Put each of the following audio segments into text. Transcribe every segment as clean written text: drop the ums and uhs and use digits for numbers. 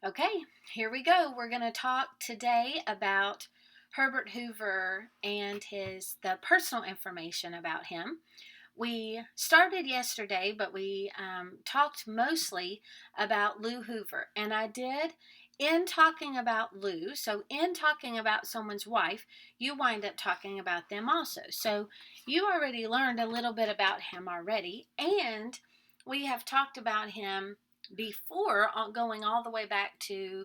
Okay, here we go. We're going to talk today about Herbert Hoover and the personal information about him. We started yesterday, but we talked mostly about Lou Hoover, and I did. In talking about Lou, so in talking about someone's wife, you wind up talking about them also. So you already learned a little bit about him already, and we have talked about him before, going all the way back to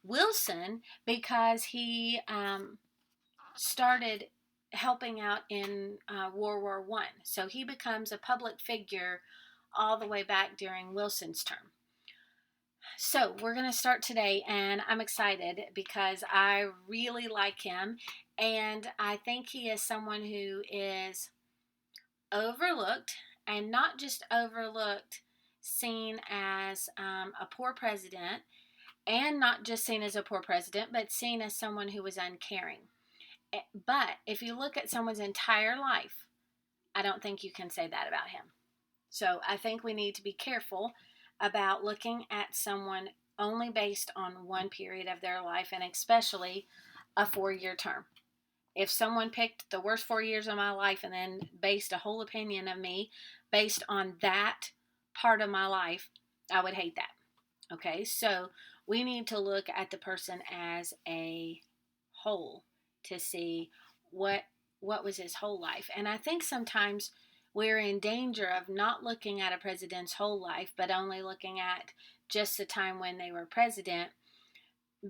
Wilson, because he started helping out in World War One. So he becomes a public figure all the way back during Wilson's term. So we're going to start today, and I'm excited because I really like him, and I think he is someone who is overlooked, and not just overlooked, seen as a poor president, and not just seen as a poor president, but seen as someone who was uncaring. But if you look at someone's entire life, I don't think you can say that about him. So I think we need to be careful about looking at someone only based on one period of their life, and especially a 4-year term. If someone picked the worst 4 years of my life and then based a whole opinion of me based on that part of my life, I would hate that. Okay, so we need to look at the person as a whole to see what was his whole life. And I think sometimes we're in danger of not looking at a president's whole life, but only looking at just the time when they were president,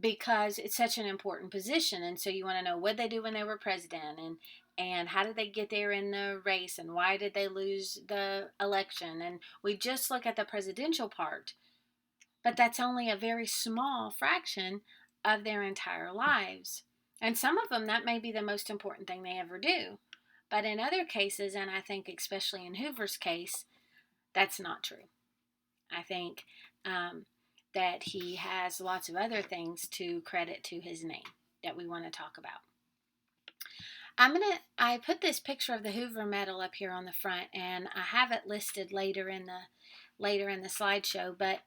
because it's such an important position. And so you want to know what they do when they were president, and how did they get there in the race, and why did they lose the election. And we just look at the presidential part, but that's only a very small fraction of their entire lives. And some of them, that may be the most important thing they ever do. But in other cases, and I think especially in Hoover's case, that's not true. I think that he has lots of other things to credit to his name that we want to talk about. I put this picture of the Hoover Medal up here on the front, and I have it listed later in the slideshow, but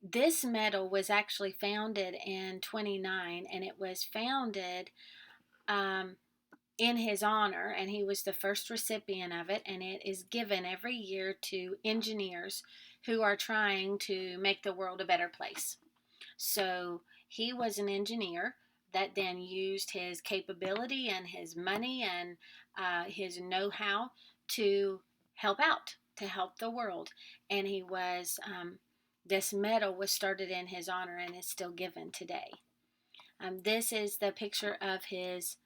this medal was actually founded in 29, and it was founded in his honor, and he was the first recipient of it, and it is given every year to engineers who are trying to make the world a better place. So he was an engineer that then used his capability and his money and his know-how to help out, to help the world. And he was, this medal was started in his honor and is still given today. This is the picture of his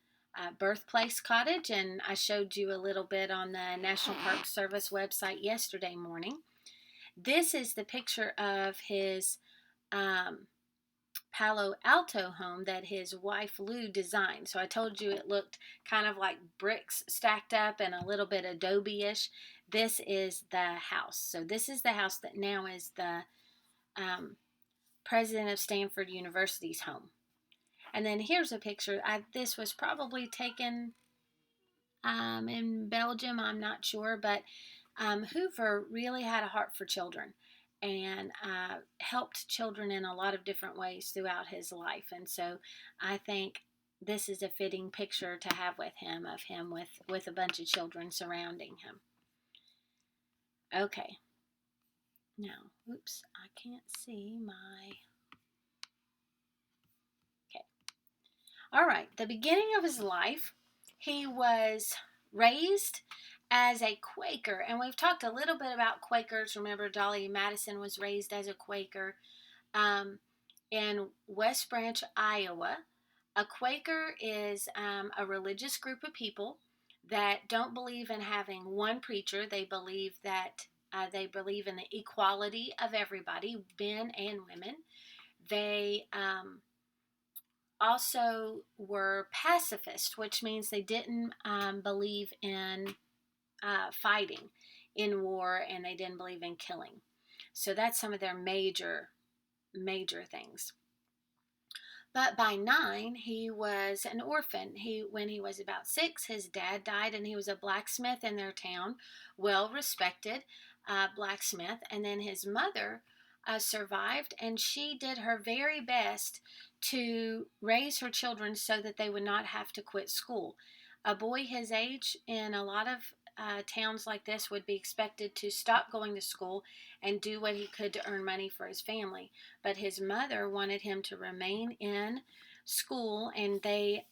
birthplace cottage, and I showed you a little bit on the National Park Service website yesterday morning. This is the picture of his Palo Alto home that his wife Lou designed. So I told you it looked kind of like bricks stacked up and a little bit adobe-ish. This is the house. So this is the house that now is the president of Stanford University's home. And then here's a picture. This was probably taken in Belgium, I'm not sure, but Hoover really had a heart for children, and helped children in a lot of different ways throughout his life. And so I think this is a fitting picture to have with him, of him with a bunch of children surrounding him. Okay. Now, oops, I can't see my... Okay. All right. The beginning of his life, he was raised as a Quaker, and we've talked a little bit about Quakers. Remember, Dolly Madison was raised as a Quaker in West Branch, Iowa. A Quaker is a religious group of people that don't believe in having one preacher. They believe in the equality of everybody, men and women. They also were pacifist, which means they didn't believe in fighting in war, and they didn't believe in killing. So that's some of their major things. But by 9, he was an orphan. When he was about 6, his dad died, and he was a blacksmith in their town, well respected blacksmith. And then his mother survived, and she did her very best to raise her children so that they would not have to quit school. A boy his age in a lot of towns like this would be expected to stop going to school and do what he could to earn money for his family. But his mother wanted him to remain in school, and they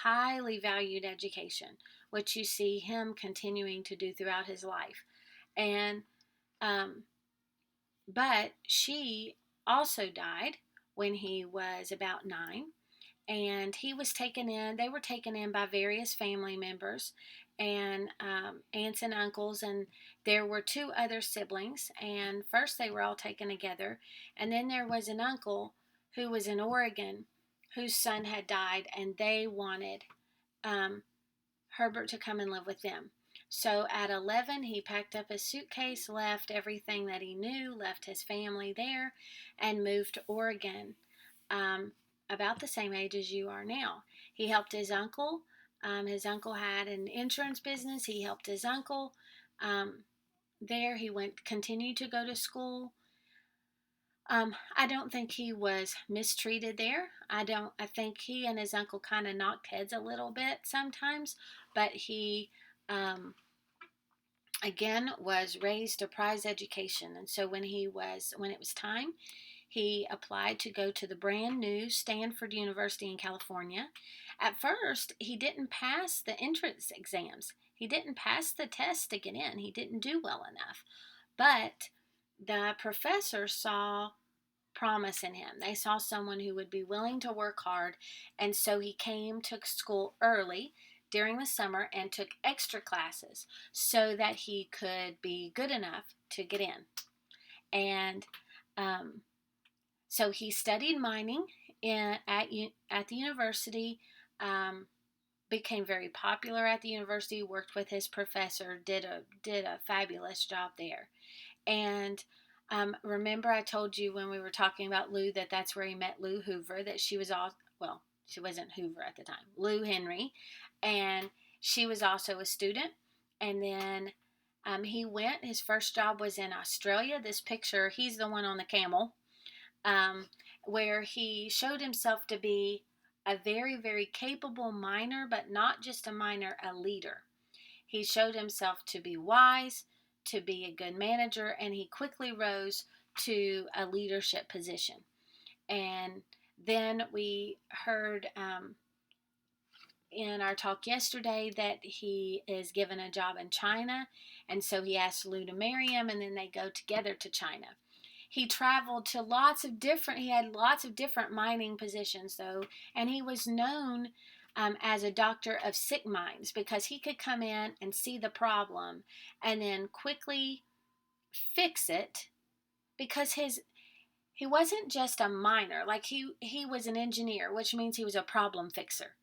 highly valued education, which you see him continuing to do throughout his life. And um, but she also died when he was about 9, and he was taken in. They were taken in by various family members and aunts and uncles, and there were 2 other siblings. And first they were all taken together, and then there was an uncle who was in Oregon whose son had died, and they wanted um, Herbert to come and live with them. So at 11, he packed up his suitcase, left everything that he knew, left his family there, and moved to Oregon, um, about the same age as you are now. He helped his uncle. His uncle had an insurance business. He helped his uncle there. He continued to go to school. I don't think he was mistreated there. I think he and his uncle kind of knocked heads a little bit sometimes, but he, again, was raised to prize education. And so when it was time, he applied to go to the brand new Stanford University in California. At first, he didn't pass the entrance exams. He didn't pass the test to get in. He didn't do well enough. But the professor saw promise in him. They saw someone who would be willing to work hard, and so he came to school early during the summer and took extra classes so that he could be good enough to get in. And so he studied mining at the university, became very popular at the university, worked with his professor, did a fabulous job there. And remember I told you when we were talking about Lou that's where he met Lou Hoover, that she wasn't Hoover at the time, Lou Henry, and she was also a student. And then his first job was in Australia. This picture, he's the one on the camel, where he showed himself to be a very, very capable miner, but not just a miner, a leader. He showed himself to be wise, to be a good manager, and he quickly rose to a leadership position. And then we heard in our talk yesterday that he is given a job in China, and so he asked Lou to marry him, and then they go together to China. He traveled to he had lots of different mining positions though, and he was known as a doctor of sick minds, because he could come in and see the problem and then quickly fix it, because he wasn't just a miner. Like he was an engineer, which means he was a problem fixer.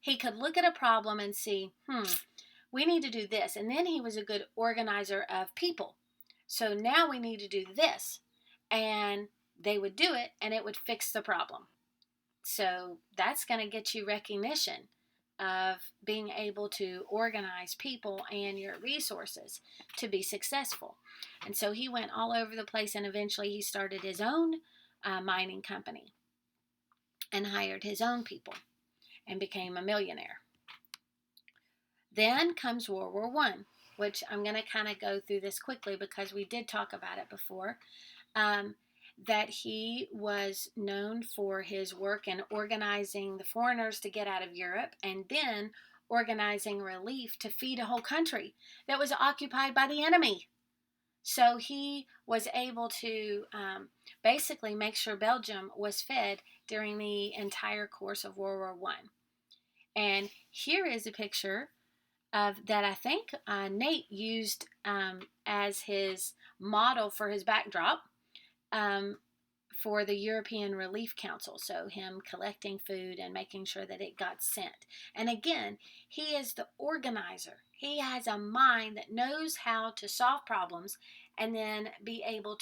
He could look at a problem and see, we need to do this. And then he was a good organizer of people. So now we need to do this. And they would do it, and it would fix the problem. So that's going to get you recognition of being able to organize people and your resources to be successful. And so he went all over the place, and eventually he started his own mining company and hired his own people and became a millionaire. Then comes World War I, which I'm going to kind of go through this quickly because we did talk about it before. That he was known for his work in organizing the foreigners to get out of Europe, and then organizing relief to feed a whole country that was occupied by the enemy. So he was able to basically make sure Belgium was fed during the entire course of World War I. And here is a picture of that I think Nate used as his model for his backdrop. For the European Relief Council, so him collecting food and making sure that it got sent. And again, he is the organizer. He has a mind that knows how to solve problems and then be able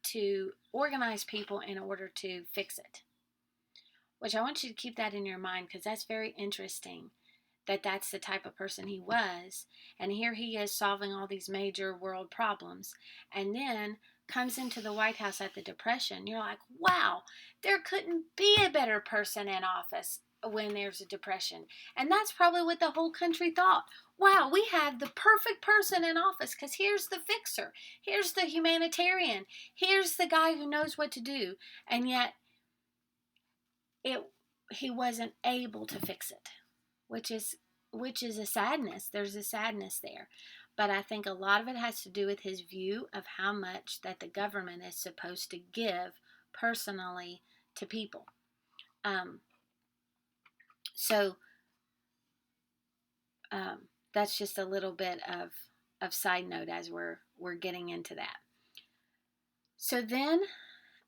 to organize people in order to fix it. Which I want you to keep that in your mind, because that's very interesting, that's the type of person he was. And here he is solving all these major world problems. And then comes into the White House at the Depression, you're like, wow, there couldn't be a better person in office when there's a depression. And that's probably what the whole country thought. Wow, we have the perfect person in office because here's the fixer, here's the humanitarian, here's the guy who knows what to do. And yet he wasn't able to fix it, which is a sadness. There's a sadness there. But I think a lot of it has to do with his view of how much that the government is supposed to give personally to people. So that's just a little bit of side note as we're getting into that. So then,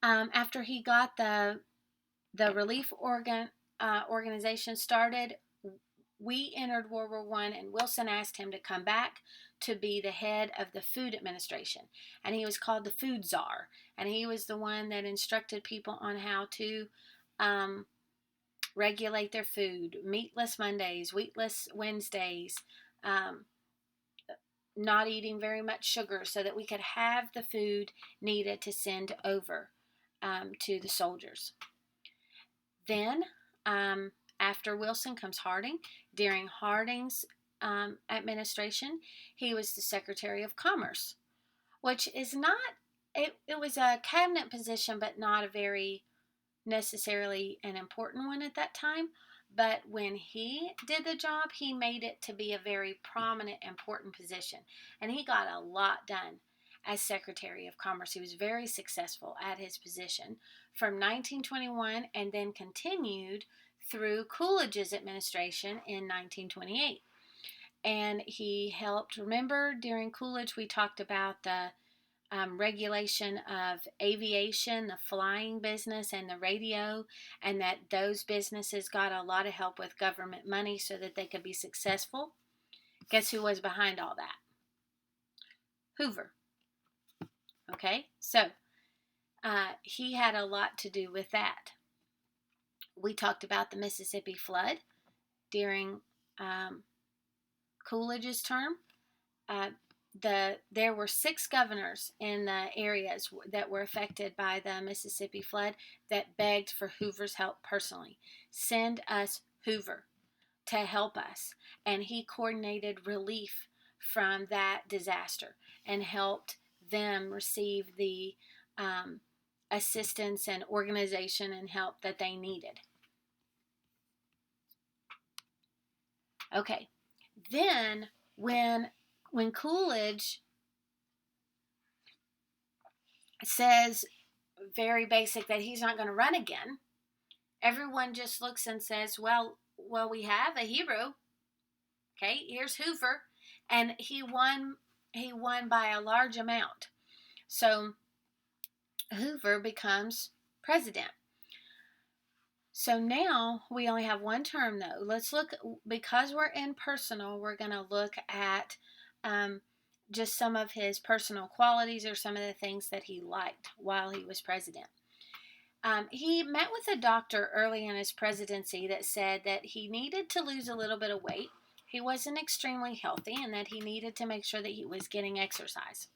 after he got the relief organization started, we entered World War I, and Wilson asked him to come back to be the head of the Food Administration. And he was called the Food Czar. And he was the one that instructed people on how to regulate their food. Meatless Mondays, wheatless Wednesdays, not eating very much sugar so that we could have the food needed to send over to the soldiers. Then, after Wilson comes Harding. During Harding's administration, he was the Secretary of Commerce, which is not, it was a cabinet position, but not a very necessarily an important one at that time. But when he did the job, he made it to be a very prominent, important position. And he got a lot done as Secretary of Commerce. He was very successful at his position from 1921 and then continued through Coolidge's administration in 1928. And he helped, remember during Coolidge we talked about the regulation of aviation, the flying business, and the radio, and that those businesses got a lot of help with government money so that they could be successful. Guess who was behind all that? Hoover. Okay, so he had a lot to do with that. We talked about the Mississippi flood during Coolidge's term. There were 6 governors in the areas that were affected by the Mississippi flood that begged for Hoover's help personally. Send us Hoover to help us. And he coordinated relief from that disaster and helped them receive the assistance and organization and help that they needed. Okay, then when Coolidge says, very basic, that he's not going to run again, everyone just looks and says, well, we have a hero. Okay, here's Hoover, and he won by a large amount. So Hoover becomes president. So now we only have one term, though. Let's look, because we're in personal, we're going to look at just some of his personal qualities or some of the things that he liked while he was president. He met with a doctor early in his presidency that said that he needed to lose a little bit of weight. He wasn't extremely healthy and that he needed to make sure that he was getting exercise.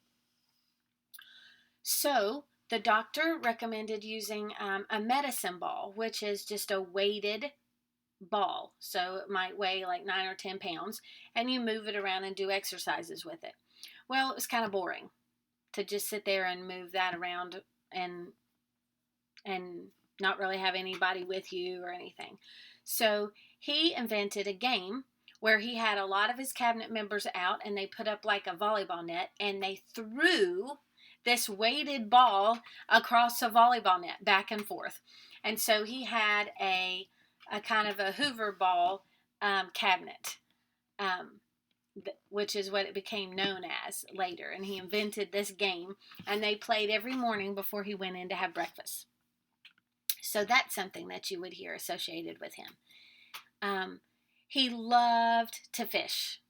So the doctor recommended using a medicine ball, which is just a weighted ball. So it might weigh like 9 or 10 pounds, and you move it around and do exercises with it. Well, it was kind of boring to just sit there and move that around and not really have anybody with you or anything. So he invented a game where he had a lot of his cabinet members out, and they put up like a volleyball net, and they threw this weighted ball across a volleyball net back and forth. And so he had a kind of a Hoover ball cabinet, which is what it became known as later. And he invented this game, and they played every morning before he went in to have breakfast. So that's something that you would hear associated with him. He loved to fish.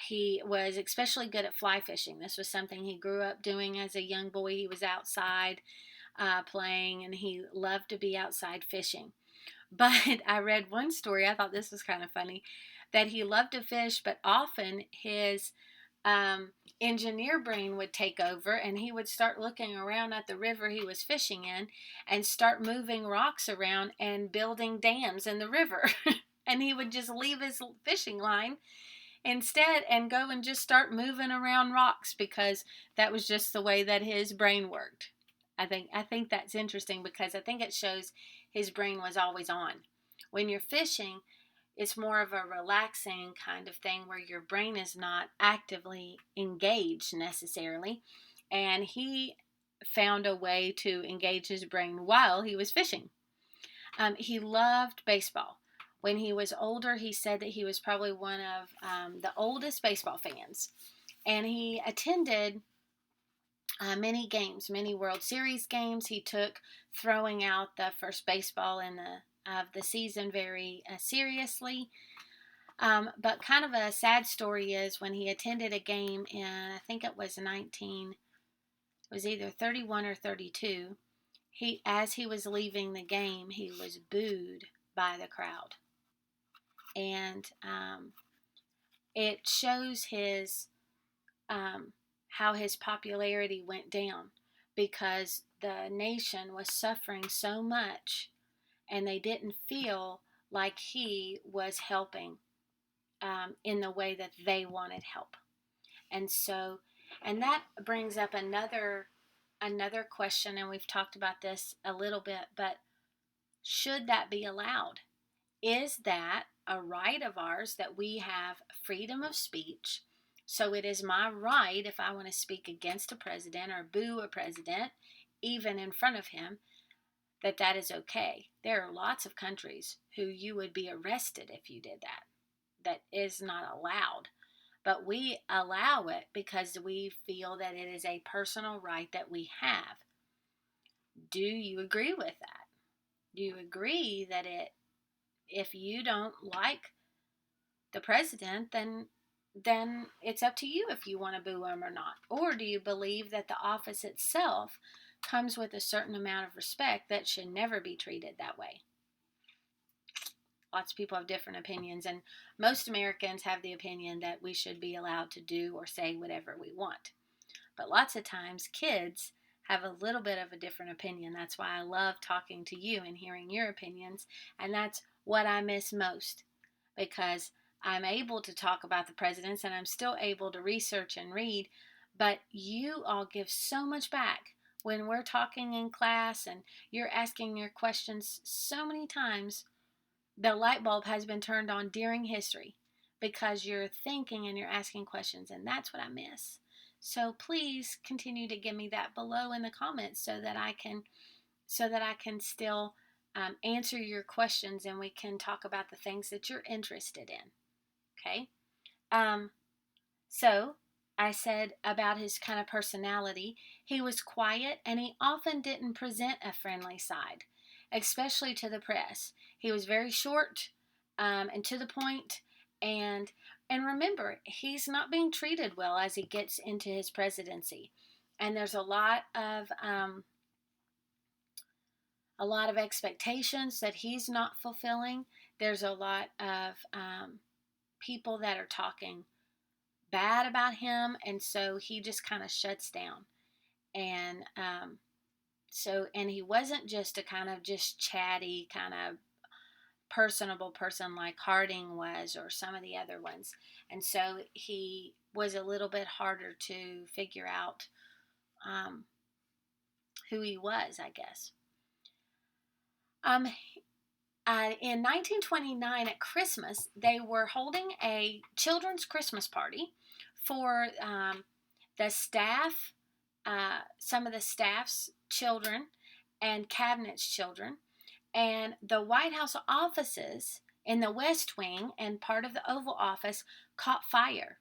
He was especially good at fly fishing. This was something he grew up doing as a young boy. He was outside playing, and he loved to be outside fishing. But I read one story, I thought this was kind of funny, that he loved to fish, but often his engineer brain would take over, and he would start looking around at the river he was fishing in and start moving rocks around and building dams in the river. And he would just leave his fishing line instead and go and just start moving around rocks because that was just the way that his brain worked. I think that's interesting because I think it shows his brain was always on. When you're fishing, it's more of a relaxing kind of thing where your brain is not actively engaged necessarily. And he found a way to engage his brain while he was fishing. He loved baseball. When he was older, he said that he was probably one of the oldest baseball fans. And he attended many games, many World Series games. He took throwing out the first baseball of the season very seriously. But kind of a sad story is when he attended a game in, I think it was it was either 31 or 32. As he was leaving the game, he was booed by the crowd. And it shows how his popularity went down because the nation was suffering so much and they didn't feel like he was helping in the way that they wanted help. And so, and that brings up another question, and we've talked about this a little bit, but should that be allowed? Is that a right of ours that we have freedom of speech? So it is my right, if I want to speak against a president or boo a president, even in front of him, that is okay. There are lots of countries who you would be arrested if you did that. That is not allowed. But we allow it because we feel that it is a personal right that we have. Do you agree with that? Do you agree that if you don't like the president, then it's up to you if you want to boo him or not? Or do you believe that the office itself comes with a certain amount of respect that should never be treated that way? Lots of people have different opinions, and most Americans have the opinion that we should be allowed to do or say whatever we want. But lots of times kids have a little bit of a different opinion. That's why I love talking to you and hearing your opinions, and that's what I miss most, because I'm able to talk about the presidents and I'm still able to research and read, but you all give so much back when we're talking in class and you're asking your questions so many times. The light bulb has been turned on during history because you're thinking and you're asking questions, and that's what I miss. So please continue to give me that below in the comments so that I can still answer your questions and we can talk about the things that you're interested in. Okay. So I said about his kind of personality, he was quiet and he often didn't present a friendly side, especially to the press. He was very short and to the point, and remember, he's not being treated well as he gets into his presidency, and there's a lot of expectations that he's not fulfilling. There's a lot of people that are talking bad about him, and so he just kind of shuts down. And and he wasn't just a kind of just chatty, kind of personable person like Harding was or some of the other ones. And so he was a little bit harder to figure out who he was, I guess. In 1929 at Christmas, they were holding a children's Christmas party for the staff, some of the staff's children and cabinet's children. And the White House offices in the West Wing and part of the Oval Office caught fire.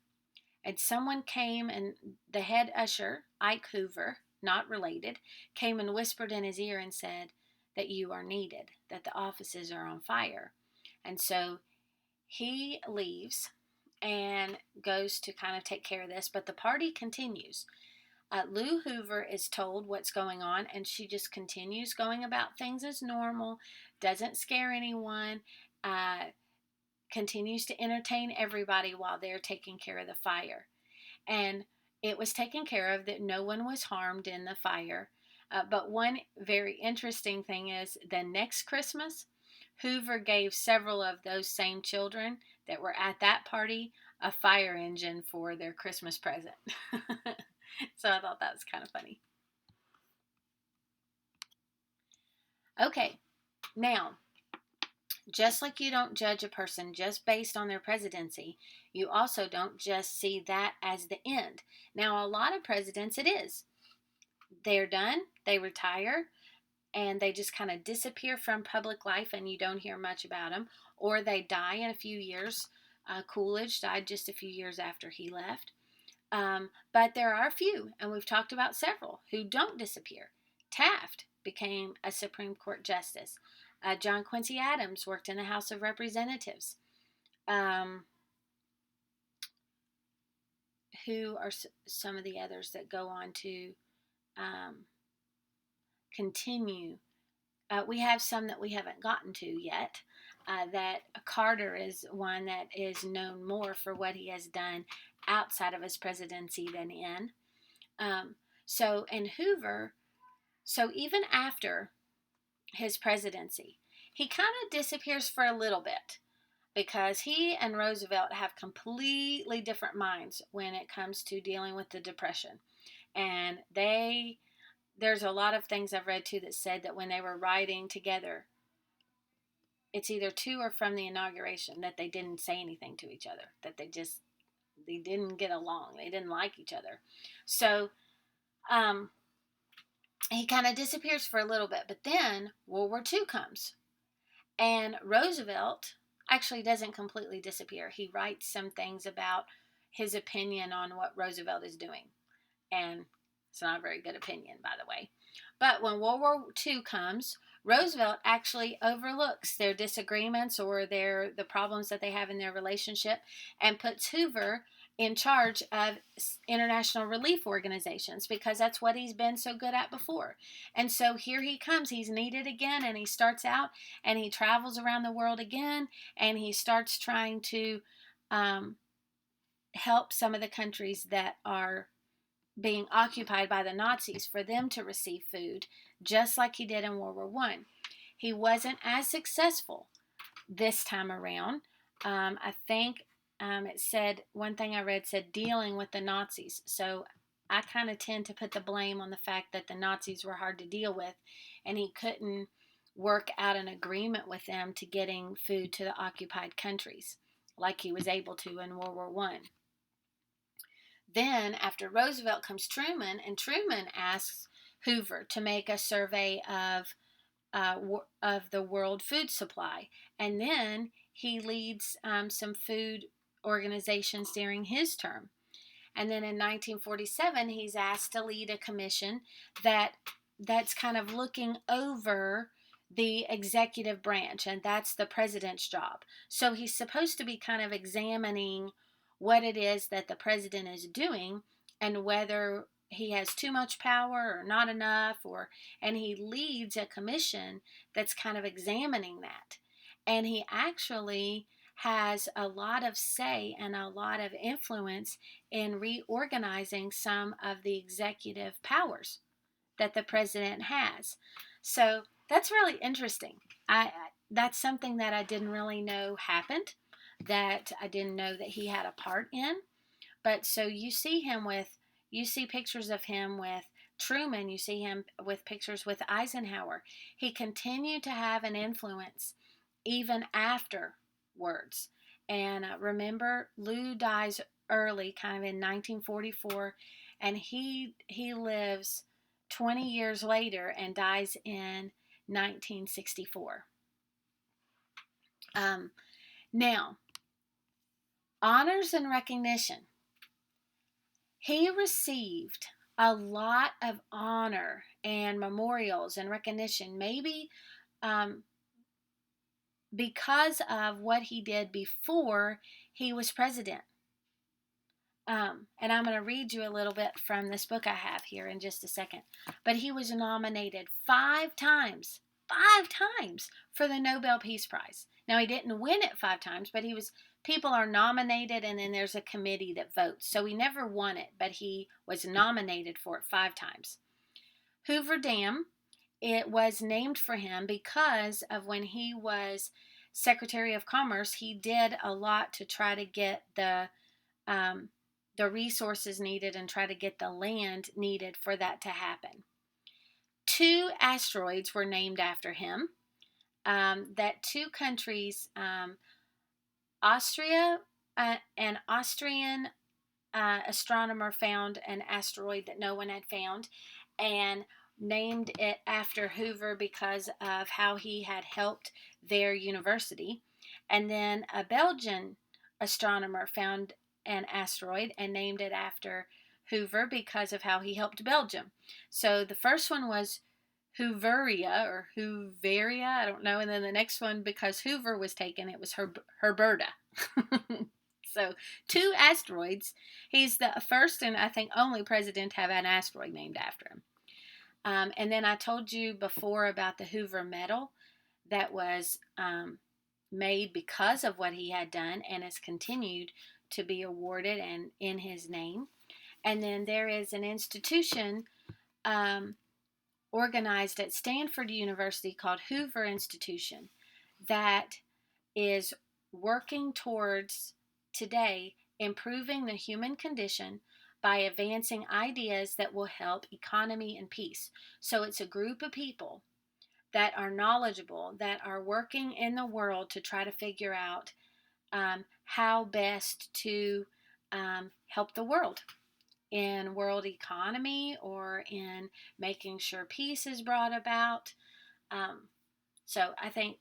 And someone came, and the head usher, Ike Hoover, not related, came and whispered in his ear and said that you are needed, that the offices are on fire. And so he leaves and goes to kind of take care of this, but the party continues. Lou Hoover is told what's going on, and she just continues going about things as normal, doesn't scare anyone, continues to entertain everybody while they're taking care of the fire. And it was taken care of that no one was harmed in the fire. But one very interesting thing is the next Christmas, Hoover gave several of those same children that were at that party a fire engine for their Christmas present. So I thought that was kind of funny. Okay, now, just like you don't judge a person just based on their presidency, you also don't just see that as the end. Now, a lot of presidents, it is. They're done, they retire, and they just kind of disappear from public life and you don't hear much about them, or they die in a few years. Coolidge died just a few years after he left. But there are a few, and we've talked about several, who don't disappear. Taft became a Supreme Court justice. John Quincy Adams worked in the House of Representatives. Who are some of the others that go on to continue? We have some that we haven't gotten to yet. That Carter is one that is known more for what he has done outside of his presidency than in. And Hoover, so even after his presidency, he kind of disappears for a little bit because he and Roosevelt have completely different minds when it comes to dealing with the Depression. And there's a lot of things I've read too that said that when they were writing together, it's either to or from the inauguration, that they didn't say anything to each other, that they didn't get along, they didn't like each other. So he kind of disappears for a little bit, but then World War II comes, and Roosevelt actually doesn't completely disappear. He writes some things about his opinion on what Roosevelt is doing, and it's not a very good opinion, by the way. But when World War II comes, Roosevelt actually overlooks their disagreements or the problems that they have in their relationship and puts Hoover in charge of international relief organizations because that's what he's been so good at before. And so here he comes. He's needed again, and he starts out and he travels around the world again, and he starts trying to help some of the countries that are being occupied by the Nazis for them to receive food, just like he did in World War I. He wasn't as successful this time around. I think it said, one thing I read said dealing with the Nazis. So I kind of tend to put the blame on the fact that the Nazis were hard to deal with, and he couldn't work out an agreement with them to getting food to the occupied countries like he was able to in World War I. Then, after Roosevelt comes Truman, and Truman asks Hoover to make a survey of the world food supply. And then he leads some food organizations during his term. And then in 1947, he's asked to lead a commission that's kind of looking over the executive branch, and that's the president's job. So he's supposed to be kind of examining what it is that the president is doing and whether he has too much power or not enough, and he leads a commission that's kind of examining that. And he actually has a lot of say and a lot of influence in reorganizing some of the executive powers that the president has. So that's really interesting. That's something that I didn't really know happened, that I didn't know that he had a part in. But so you see pictures of him with Truman, you see him with pictures with Eisenhower. He continued to have an influence even afterwards. And remember, Lou dies early, kind of in 1944, and he lives 20 years later and dies in 1964. Now, honors and recognition. He received a lot of honor and memorials and recognition, maybe because of what he did before he was president. And I'm going to read you a little bit from this book I have here in just a second. But he was nominated 5 times for the Nobel Peace Prize. Now, he didn't win it 5 times, but he was people are nominated and then there's a committee that votes. So he never won it, but he was nominated for it 5 times. Hoover Dam, it was named for him because of when he was Secretary of Commerce. He did a lot to try to get the resources needed and try to get the land needed for that to happen. 2 asteroids were named after him. That 2 countries, Austria, an Austrian astronomer found an asteroid that no one had found and named it after Hoover because of how he had helped their university. And then a Belgian astronomer found an asteroid and named it after Hoover because of how he helped Belgium. So the first one was Hooveria or Hooveria, I don't know. And then the next one, because Hoover was taken, it was Herberta. So 2 asteroids. He's the first and I think only president to have an asteroid named after him. And then I told you before about the Hoover Medal that was made because of what he had done and has continued to be awarded and in his name. And then there is an institution organized at Stanford University called Hoover Institution that is working towards today improving the human condition by advancing ideas that will help economy and peace. So it's a group of people that are knowledgeable, that are working in the world to try to figure out how best to help the world in world economy or in making sure peace is brought about. So I think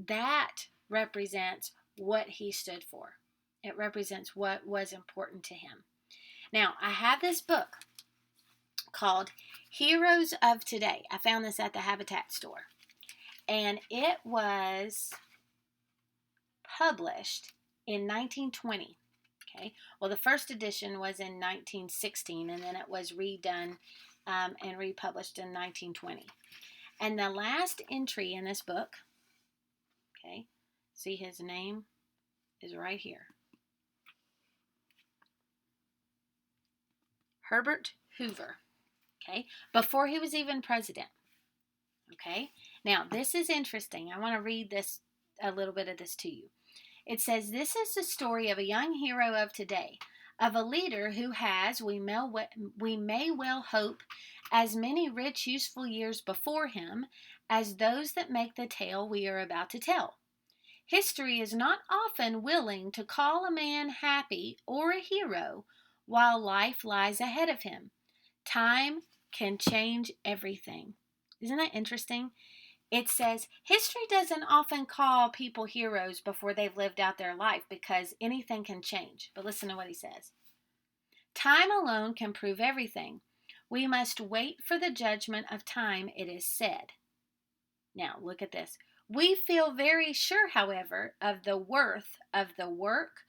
that represents what he stood for. It represents what was important to him. Now, I have this book called Heroes of Today. I found this at the Habitat store. And it was published in 1920. Okay. Well, the first edition was in 1916, and then it was redone and republished in 1920. And the last entry in this book, okay, see his name is right here. Herbert Hoover, okay, before he was even president, okay. Now, this is interesting. I want to read this, a little bit of this to you. It says, this is the story of a young hero of today, of a leader who has, we may well hope, as many rich, useful years before him as those that make the tale we are about to tell. History is not often willing to call a man happy or a hero while life lies ahead of him. Time can change everything. Isn't that interesting? It says, history doesn't often call people heroes before they've lived out their life because anything can change. But listen to what he says. Time alone can prove everything. We must wait for the judgment of time, it is said. Now, look at this. We feel very sure, however, of the worth of the work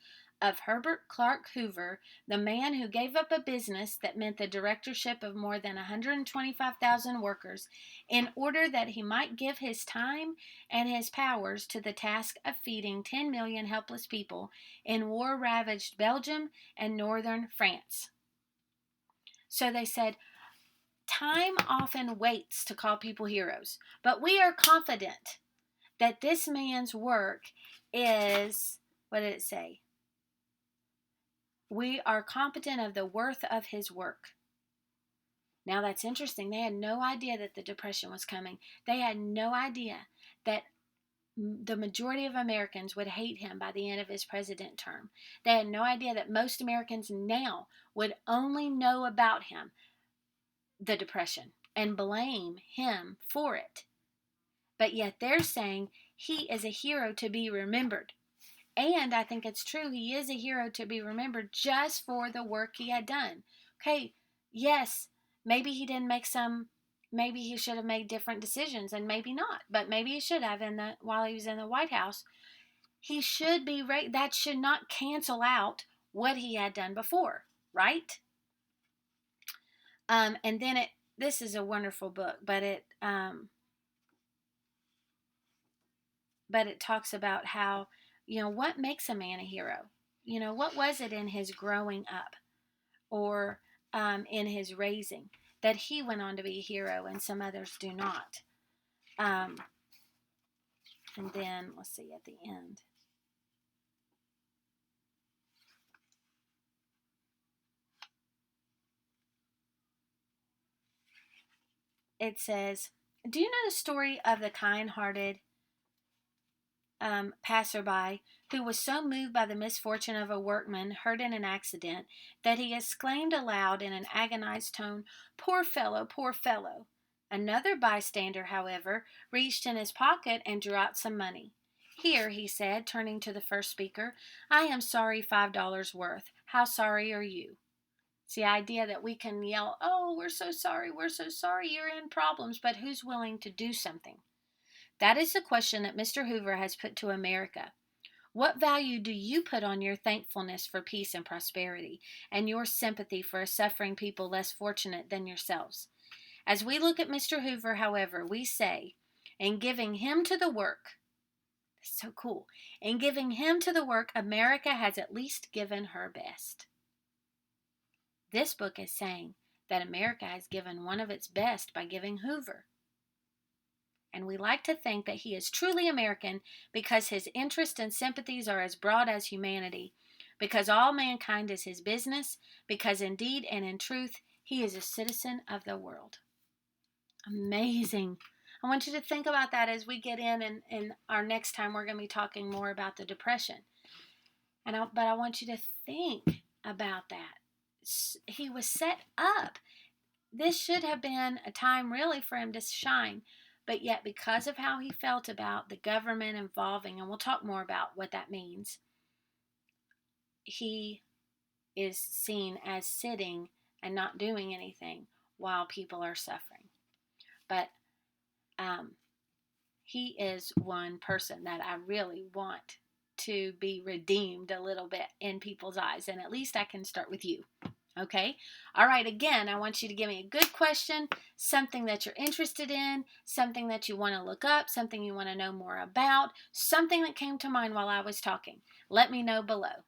of Herbert Clark Hoover, the man who gave up a business that meant the directorship of more than 125,000 workers in order that he might give his time and his powers to the task of feeding 10 million helpless people in war-ravaged Belgium and northern France. So they said, time often waits to call people heroes, but we are confident that this man's work is, what did it say? We are competent of the worth of his work. Now that's interesting. They had no idea that the Depression was coming. They had no idea that the majority of Americans would hate him by the end of his president term. They had no idea that most Americans now would only know about him, the Depression, and blame him for it. But yet they're saying he is a hero to be remembered. And I think it's true, he is a hero to be remembered just for the work he had done. Okay, yes, maybe he didn't make maybe he should have made different decisions, and maybe not. But maybe he should have while he was in the White House. He should be, that should not cancel out what he had done before, right? And then this is a wonderful book, but it talks about how, what makes a man a hero? What was it in his growing up or in his raising that he went on to be a hero and some others do not? And then, let's see, at the end. It says, do you know the story of the kind-hearted passerby who was so moved by the misfortune of a workman hurt in an accident that he exclaimed aloud in an agonized tone, "Poor fellow, poor fellow!" Another bystander, however, reached in his pocket and drew out some money. "Here," he said, turning to the first speaker, "I am sorry, $5 worth. How sorry are you?" It's the idea that we can yell, "Oh, we're so sorry, you're in problems," but who's willing to do something? That is the question that Mr. Hoover has put to America. What value do you put on your thankfulness for peace and prosperity, and your sympathy for a suffering people less fortunate than yourselves? As we look at Mr. Hoover, however, we say, in giving him to the work, that's so cool, in giving him to the work, America has at least given her best. This book is saying that America has given one of its best by giving Hoover. And we like to think that he is truly American because his interests and sympathies are as broad as humanity, because all mankind is his business, because indeed and in truth he is a citizen of the world. Amazing. I want you to think about that as we get in our next time we're going to be talking more about the Depression. But I want you to think about that. He was set up. This should have been a time really for him to shine. But yet, because of how he felt about the government involving, and we'll talk more about what that means, he is seen as sitting and not doing anything while people are suffering. But he is one person that I really want to be redeemed a little bit in people's eyes. And at least I can start with you. Okay? All right, again, I want you to give me a good question, something that you're interested in, something that you want to look up, something you want to know more about, something that came to mind while I was talking. Let me know below.